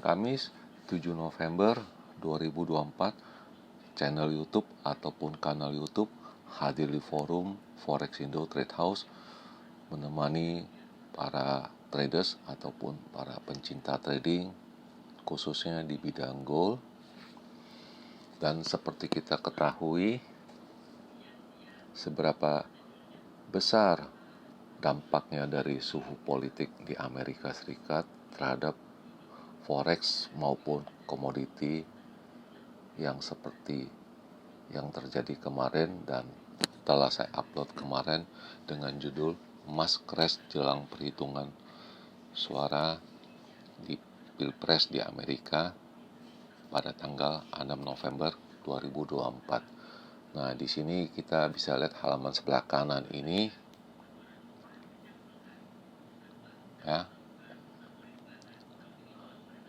Kamis 7 November 2024, channel YouTube ataupun kanal YouTube hadir di forum Forex Indo Trade House menemani para traders ataupun para pencinta trading khususnya di bidang gold. Dan seperti kita ketahui, seberapa besar dampaknya dari suhu politik di Amerika Serikat terhadap forex maupun komoditi yang seperti yang terjadi kemarin dan telah saya upload kemarin dengan judul Emas Crash Jelang Perhitungan Suara di Pilpres di Amerika pada tanggal 6 November 2024. Nah, di sini kita bisa lihat halaman sebelah kanan ini ya.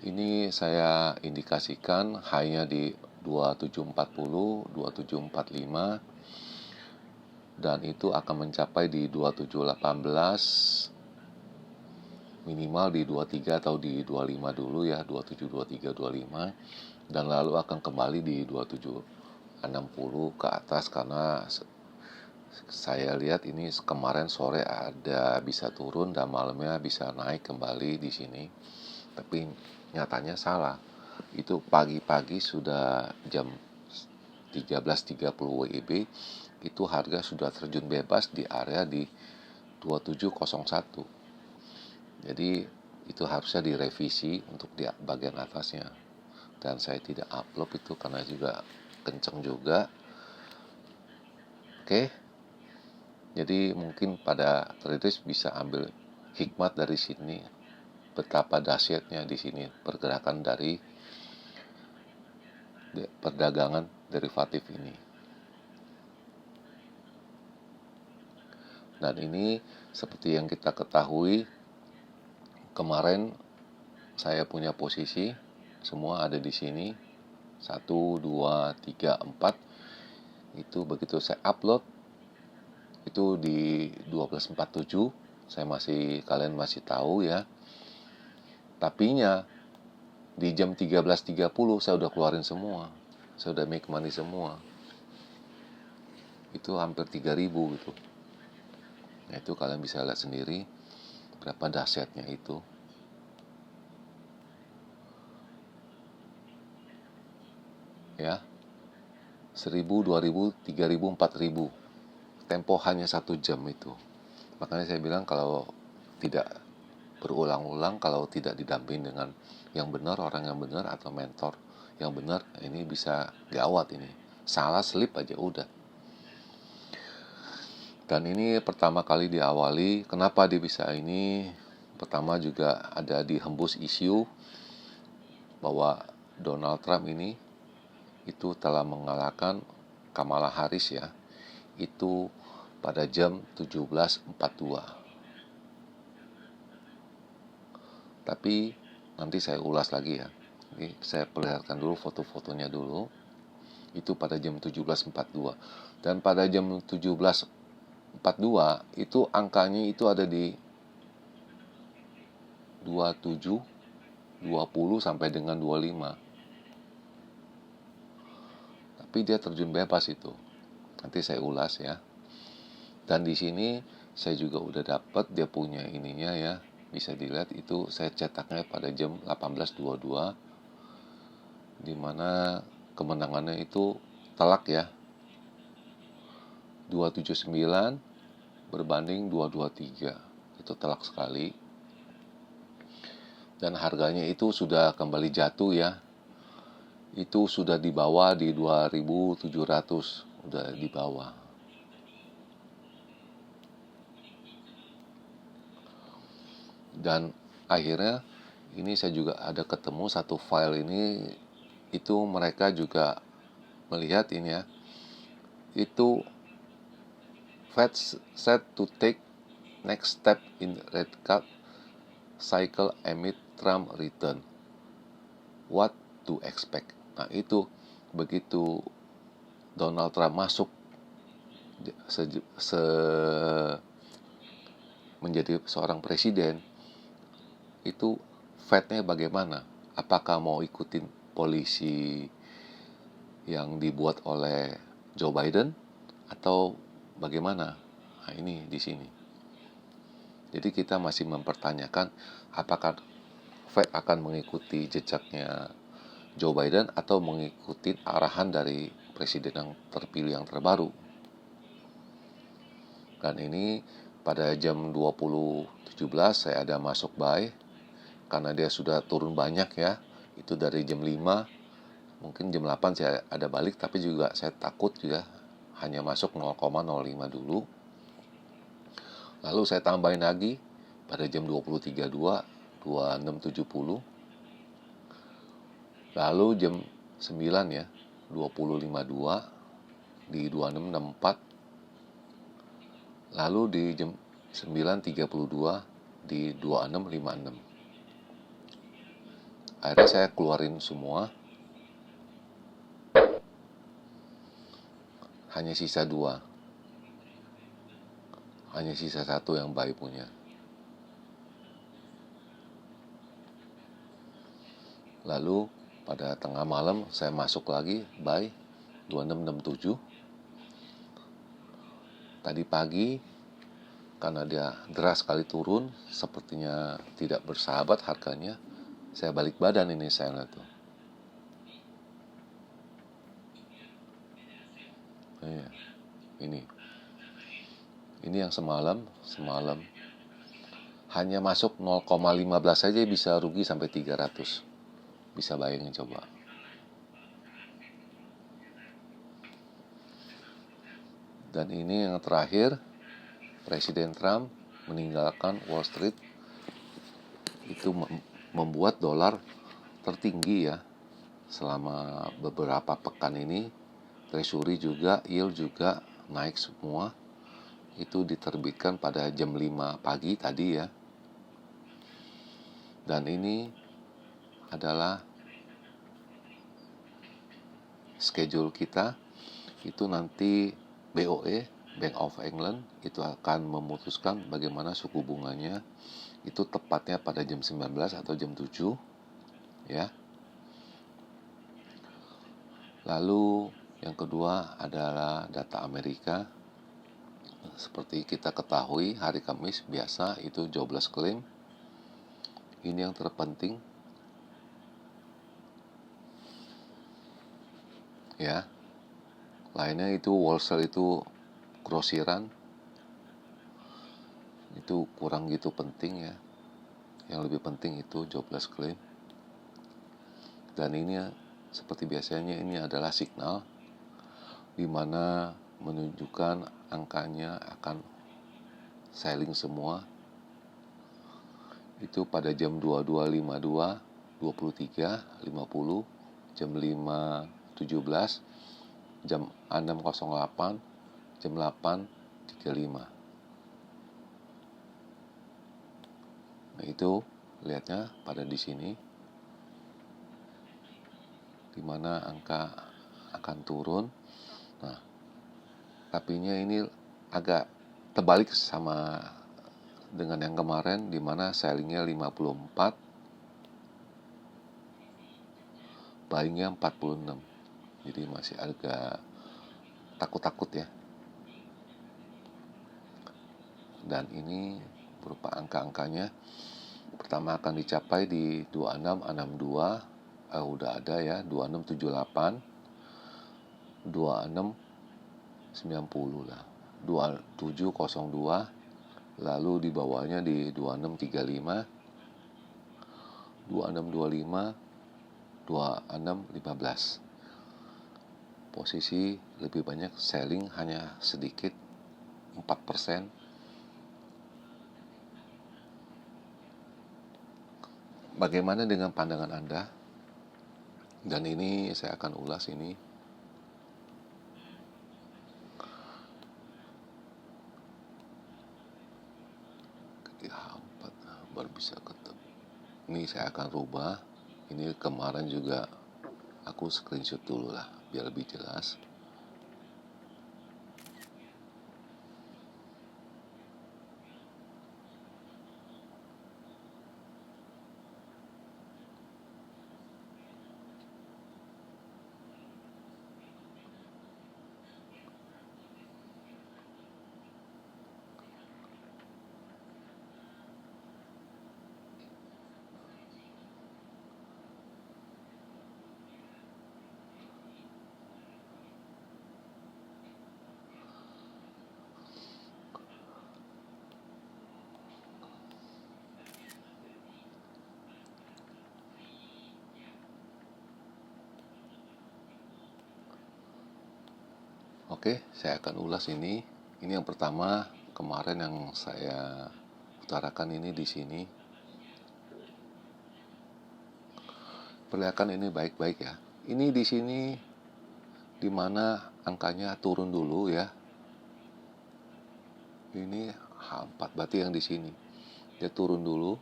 Ini saya indikasikan high-nya di 2740, 2745 dan itu akan mencapai di 2718, minimal di 23 atau di 25 dulu ya, 27, 23, 25, dan lalu akan kembali di 2760 ke atas karena saya lihat ini kemarin sore ada bisa turun dan malamnya bisa naik kembali di sini. Tapi nyatanya salah. Itu pagi-pagi sudah jam 13.30 WIB itu harga sudah terjun bebas di area di 2701. Jadi itu harusnya direvisi untuk di bagian atasnya. Dan saya tidak upload itu karena juga kenceng juga. Oke. Jadi mungkin pada traders bisa ambil hikmat dari sini. Betapa dahsyatnya di sini pergerakan dari perdagangan derivatif ini. Dan ini seperti yang kita ketahui, kemarin saya punya posisi semua ada di sini 1, 2, 3, 4. Itu begitu saya upload itu di 12.47, kalian masih tahu ya. Tapinya di jam 13.30 saya udah keluarin semua. Saya udah make money semua. Itu hampir 3.000 gitu. Nah, itu kalian bisa lihat sendiri berapa dahsyatnya itu. Ya. 1.000, 2.000, 3.000, 4.000. Tempo hanya 1 jam itu. Makanya saya bilang kalau tidak berulang-ulang, kalau tidak didamping dengan yang benar, orang yang benar atau mentor yang benar, ini bisa gawat ini. Salah slip aja udah. Dan ini pertama kali diawali. Kenapa dia bisa ini? Pertama juga ada dihembus isu bahwa Donald Trump ini itu telah mengalahkan Kamala Harris ya. Itu pada jam 17.42. Tapi nanti saya ulas lagi ya. Ini saya perlihatkan dulu foto-fotonya dulu. Itu pada jam 17.42. Dan pada jam 17.42 itu angkanya itu ada di 27, 20 sampai dengan 25. Tapi dia terjun bebas itu. Nanti saya ulas ya. Dan di sini saya juga udah dapat dia punya ininya ya. Bisa dilihat itu saya cetaknya pada jam 18.22, dimana kemenangannya itu telak ya, 279 berbanding 223. Itu telak sekali. Dan harganya itu sudah kembali jatuh ya. Itu sudah di bawah di 2.700, udah di bawah. Dan akhirnya ini saya juga ada ketemu satu file ini, itu mereka juga melihat ini ya, itu Fed set to take next step in rate cut cycle amid Trump return, what to expect. Nah itu begitu Donald Trump masuk menjadi seorang presiden, itu Fed-nya bagaimana? apakah mau ikutin polisi yang dibuat oleh Joe Biden atau bagaimana? Nah, ini di sini. Jadi kita masih mempertanyakan apakah Fed akan mengikuti jejaknya Joe Biden atau mengikuti arahan dari presiden yang terpilih yang terbaru. Dan ini pada jam 20.17 saya ada masuk buy karena dia sudah turun banyak ya. Itu dari jam 5, mungkin jam 8 saya ada balik, tapi juga saya takut juga hanya masuk 0,05 dulu. Lalu saya tambahin lagi pada jam 20.32 26.70. Lalu jam 9 ya, 20.52 di 26.64. Lalu di jam 9.32 di 26.56. Akhirnya saya keluarin semua. Hanya sisa 2. Hanya sisa 1 yang buy punya. Lalu pada tengah malam saya masuk lagi buy 2667. Tadi pagi karena dia deras sekali turun, sepertinya tidak bersahabat harganya, saya balik badan ini saya lihat tuh. Iya, ini yang semalam hanya masuk 0,15 saja bisa rugi sampai 300. Bisa bayangin coba. Dan ini yang terakhir, Presiden Trump meninggalkan Wall Street. Itu membuat dolar tertinggi ya selama beberapa pekan ini. Treasury juga, yield juga naik semua. Itu diterbitkan pada jam 5 pagi tadi ya. Dan ini adalah schedule kita. Itu nanti BOE, Bank of England, itu akan memutuskan bagaimana suku bunganya. Itu tepatnya pada jam 19 atau jam 7 ya. Lalu yang kedua adalah data Amerika. Seperti kita ketahui, hari Kamis biasa itu jobless claim. Ini yang terpenting. Ya. Lainnya itu wholesale, itu grosiran. Itu kurang gitu penting ya. Yang lebih penting itu jobless claim. Dan ini seperti biasanya ini adalah signal di mana menunjukkan angkanya akan selling semua. Itu pada jam 22.52, 23.50, jam 5.17, jam 6.08, jam 8.35. Nah, itu lihatnya pada di sini di mana angka akan turun. Nah, tapinya ini agak terbalik sama dengan yang kemarin di mana sellingnya 54, buyingnya 46. Jadi masih agak takut-takut ya. Dan ini berupa angka-angkanya. Pertama akan dicapai di 2662, udah ada ya, 2678, 2690 lah, 2702. Lalu di bawahnya di 2635, 2625, 2615. Posisi lebih banyak selling, hanya sedikit 4%. Bagaimana dengan pandangan Anda? Dan ini saya akan ulas ini. Baru bisa ketemu. Ini saya akan rubah. Ini kemarin juga aku screenshot dulu lah biar lebih jelas. Oke, saya akan ulas ini. Ini yang pertama, kemarin yang saya utarakan ini di sini. Perlihatkan ini baik-baik ya. Ini di sini di mana angkanya turun dulu ya. Ini H4 berarti yang di sini. Dia turun dulu.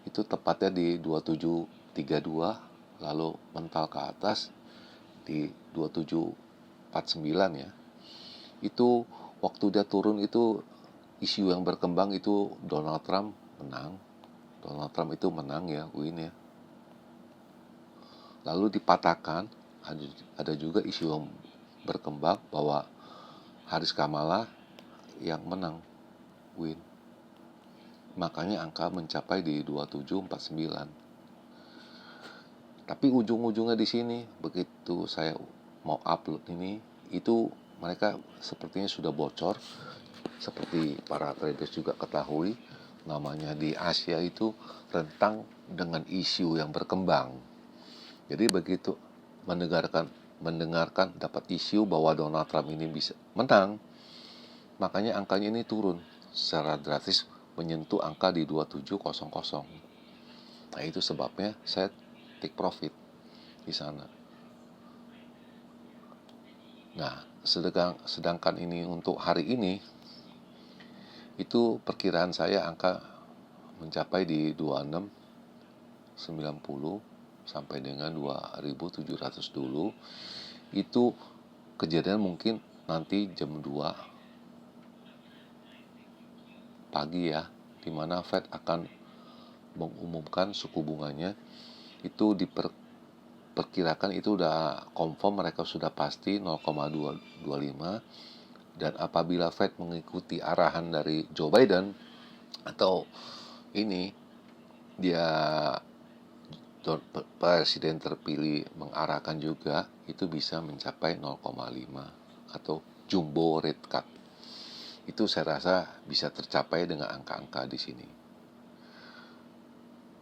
Itu tepatnya di 2732, lalu mental ke atas di 2749 ya. Itu waktu dia turun itu isu yang berkembang itu Donald Trump menang. Donald Trump itu menang ya, win ya. Lalu dipatahkan, ada juga isu yang berkembang bahwa Haris Kamala yang menang, win. Makanya angka mencapai di 2749. Tapi ujung-ujungnya di sini, begitu saya mau upload ini, itu mereka sepertinya sudah bocor. Seperti para traders juga ketahui, namanya di Asia itu rentang dengan isu yang berkembang. Jadi begitu mendengarkan dapat isu bahwa Donald Trump ini bisa menang, makanya angkanya ini turun secara drastis menyentuh angka di 2700. Nah, itu sebabnya saya take profit di sana. Nah, sedangkan ini untuk hari ini itu perkiraan saya angka mencapai di 2690 sampai dengan 2700 dulu. Itu kejadian mungkin nanti jam 2 pagi ya, di mana Fed akan mengumumkan suku bunganya. Itu diperkirakan itu udah confirm, mereka sudah pasti 0,225. Dan apabila Fed mengikuti arahan dari Joe Biden atau ini dia presiden terpilih mengarahkan juga, itu bisa mencapai 0,5 atau jumbo rate cut. Itu saya rasa bisa tercapai dengan angka-angka di sini.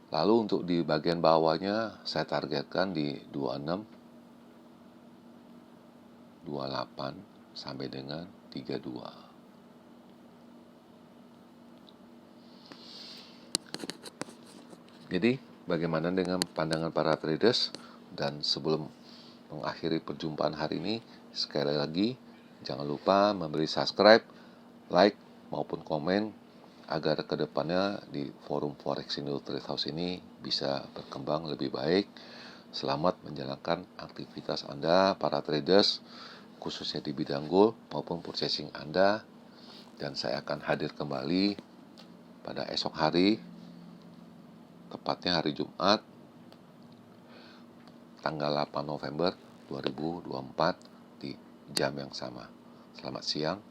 Lalu untuk di bagian bawahnya saya targetkan di 26, 28 sampai dengan 32. Jadi bagaimana dengan pandangan para traders? Dan sebelum mengakhiri perjumpaan hari ini, sekali lagi jangan lupa memberi subscribe, like maupun komen agar kedepannya di forum Forex Indo Trade House ini bisa berkembang lebih baik. Selamat menjalankan aktivitas Anda para traders, khususnya di bidang gold maupun purchasing Anda. Dan saya akan hadir kembali pada esok hari, tepatnya hari Jumat, tanggal 8 November 2024 di jam yang sama. Selamat siang.